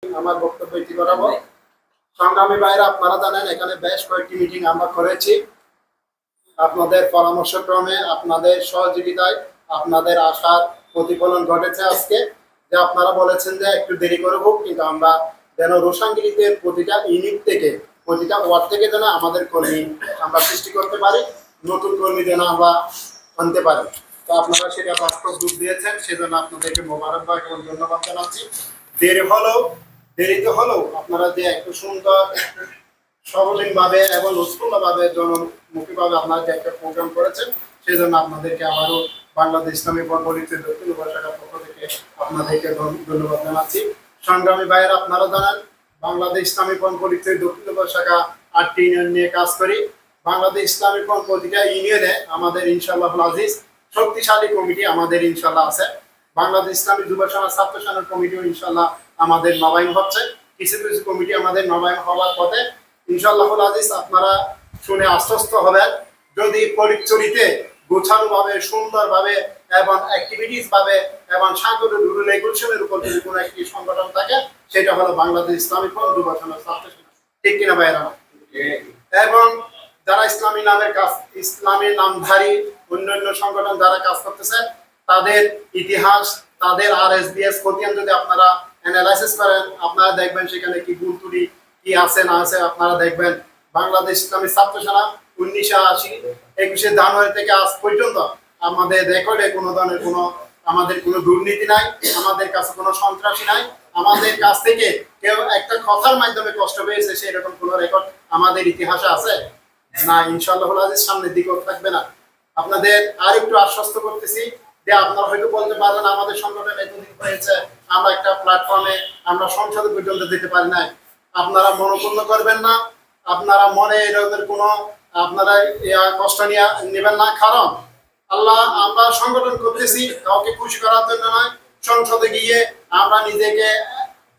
আমার বক্তব্য ইতি করাবো। সংগ্রামী ভাইরা, আপনারা জানেন এখানে বেশ কয়েকটি মিটিং আমরা করেছি। আপনাদের পরামর্শক্রমে, আপনাদের সহযোগিতায়, আপনাদের আশার প্রতিফলন ঘটেছে আজকে, যে আপনারা বলেছেন যে একটু দেরি করে হোক, কিন্তু আমরা যেন রোশাঙ্গিরিতে প্রতিটা ইউনিট থেকে, প্রতিটা ওয়ার্ড থেকে যেন আমাদের কর্মী আমরা সৃষ্টি করতে পারি, নতুন কর্মী যেন আমরা আনতে পারি। তো আপনারা সেটা বাস্তব রূপ দিয়েছেন, সেজন্য আপনাদেরকে মোবারকবাদ এবং ধন্যবাদ জানাচ্ছি। দেরিতে হলেও আপনারা যে একটু সুন্দর সর্বজনীনভাবে এবং উৎফুল্লভাবে জনমুখীভাবে আপনারা যে একটা প্রোগ্রাম করেছেন, সেই জন্য আপনাদেরকে আবারও বাংলাদেশ ইসলামী পরিচয় দক্ষিণ উপশাখার পক্ষ থেকে আপনাদেরকে ধন্যবাদ জানাচ্ছি। সংগ্রামী ভাইয়েরা, আপনারা জানেন বাংলাদেশ ইসলামী পরিচয় দক্ষিণ উপশাখা 8টি ইউনিয়ন নিয়ে কাজ করি। বাংলাদেশ ইসলামী প্রতিটা ইউনিয়নে আমাদের ইনশাআল্লাহ আজিজ শক্তিশালী কমিটি আমাদের ইনশাআল্লাহ আছে। বাংলাদেশ ইসলামী যুব সমাজ ছাত্র সংঘ কমিটিও ইনশাআল্লাহ আমাদের নবায়ন হচ্ছে। কিছু কিছু কমিটি আমাদের নবায়ন হওয়ার পথে। ইনশাআল্লাহ আজিজ, আপনারা শুনে আশ্বস্ত হবেন, যদি পরিচরিতে গোছানোভাবে, সুন্দরভাবে এবং অ্যাক্টিভিটিস ভাবে এবং সাংগঠনিক রুল রেগুলেশনের উপর যদি কোনো একটি সংগঠন থাকে, সেটা হলো বাংলাদেশ ইসলামী যুব সমাজ ছাত্র সংঘ। ঠিক কিনা ভাইয়েরা? এবং যারা ইসলামী নামের কাজ, ইসলামী নামধারী অন্যান্য সংগঠন যারা কাজ করতেছে, তাদের ইতিহাস, তাদের RSBS খতিয়ান যদি আপনারা অ্যানালাইসিস করেন, আপনারা দেখবেন সেখানে কি ভুল ত্রুটি কি আছে না আছে। আপনারা দেখবেন বাংলাদেশ ইসলামী ছাত্র সেনা 1980 21শে জানুয়ারি থেকে আজ পর্যন্ত আমাদের রেকর্ডে কোনো ধরনের আমাদের কোনো দুর্নীতি নাই, আমাদের কাছে কোনো সন্ত্রাসী নাই, আমাদের কাছ থেকে কেউ একটা কথার মাধ্যমে কষ্ট পেয়েছে সেরকম কোনো রেকর্ড আমাদের ইতিহাসে আছে না। ইনশাআল্লাহ আজিজ সামনের দিকেও থাকবে না। আপনাদের আর একটু আশ্বস্ত করতেছি যে আপনারা হয়তো বলতে পারবেন আমাদের সংগঠন এতদিন হয়েছে, আমরা একটা প্ল্যাটফর্মে আমরা সংসদে পর্যন্ত দিতে পারি নাই। আপনারা মনোপূর্ণ করবেন না, আপনারা মনে এরকমের কোনো আপনারা কষ্ট নিয়ে নেবেন না। কারণ আমরা সংগঠন করতেছি কাউকে খুশি করার জন্য নয়, সংসদে গিয়ে আমরা নিজেকে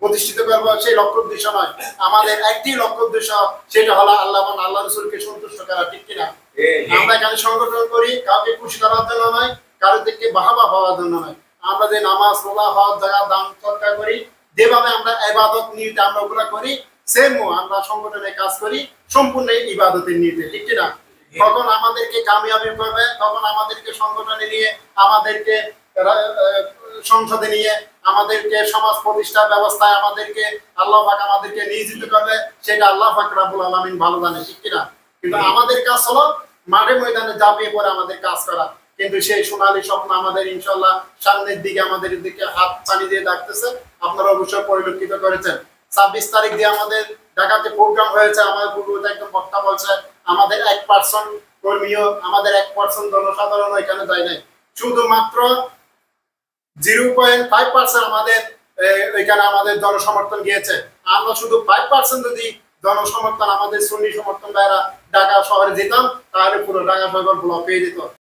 প্রতিষ্ঠিত করবো সেই লক্ষ্য উদ্দেশ্য নয়। আমাদের একটি লক্ষ্য উদ্দেশ্য, সেটা হলো আল্লাহ এবং আল্লাহ রাসূলকে সন্তুষ্ট করা। ঠিক কিনা? আমরা এখানে সংগঠন করি কাউকে খুশি করার জন্য নয়, কারো থেকে বাহাবা হওয়ার জন্য নয়। আমরা যে নামাজ, রোজা, হজ, যাকাত, দান সদকা করি, যেভাবে আমরা ইবাদত নিয়ে আমরা ওগুলা করি, সেম আমরা সংগঠনে কাজ করি সম্পূর্ণ ইবাদতের নিয়ে। ঠিক কিনা? তখন আমাদেরকে কামিয়াবি করবে, তখন আমাদেরকে সংগঠনে নিয়ে, আমাদেরকে সংসদে নিয়ে, আমাদেরকে সমাজ প্রতিষ্ঠার ব্যবস্থায় আমাদেরকে আল্লাহ পাক আমাদেরকে নিয়োজিত করবে, সেটা আল্লাহ পাক রব্বুল আলামিন ভালো জানে। ঠিক কিনা? কিন্তু আমাদের কাজ হলো মাঠে ময়দানে ঝাঁপিয়ে পড়ে আমাদের কাজ করা। কিন্তু সেই সোনালী স্বপ্ন আমাদের ইনশাআল্লাহ সামনের দিকে আমাদের দিকে হাত পানি দিয়ে ডাকতেছে। আপনারা অবশ্যই পরিলক্ষিত করেছেন 26 তারিখ দিয়ে আমাদের ঢাকাতে প্রোগ্রাম হয়েছে। আমার পূর্ববর্তী একদম বক্তা বলছে আমাদের 1% কর্মীও, আমাদের 1% জনসাধারণ এখানে যায় নাই, শুধুমাত্র 0.5% আমাদের এখানে আমাদের জনসমর্থন গিয়েছে। আমরা শুধু 5% যদি জনসমর্থন আমাদের সুন্নি সমর্থন ভাইরা ঢাকা শহরে যেতাম, তাহলে পুরো ঢাকা শহর ব্লক হয়ে যেত।